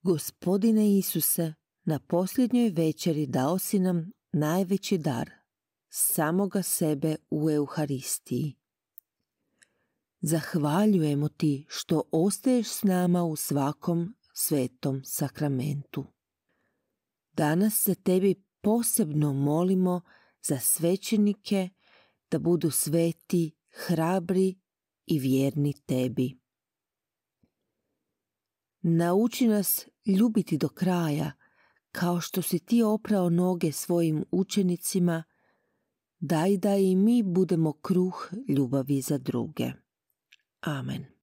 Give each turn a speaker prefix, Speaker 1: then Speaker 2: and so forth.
Speaker 1: Gospodine Isuse, na posljednjoj večeri dao si nam najveći dar, samoga sebe u Euharistiji. Zahvaljujemo ti što ostaješ s nama u svakom svetom sakramentu. Danas se tebi posebno molimo za svećenike da budu sveti, hrabri i vjerni tebi. Nauči nas ljubiti do kraja, kao što si ti oprao noge svojim učenicima, daj da i mi budemo kruh ljubavi za druge. Amen.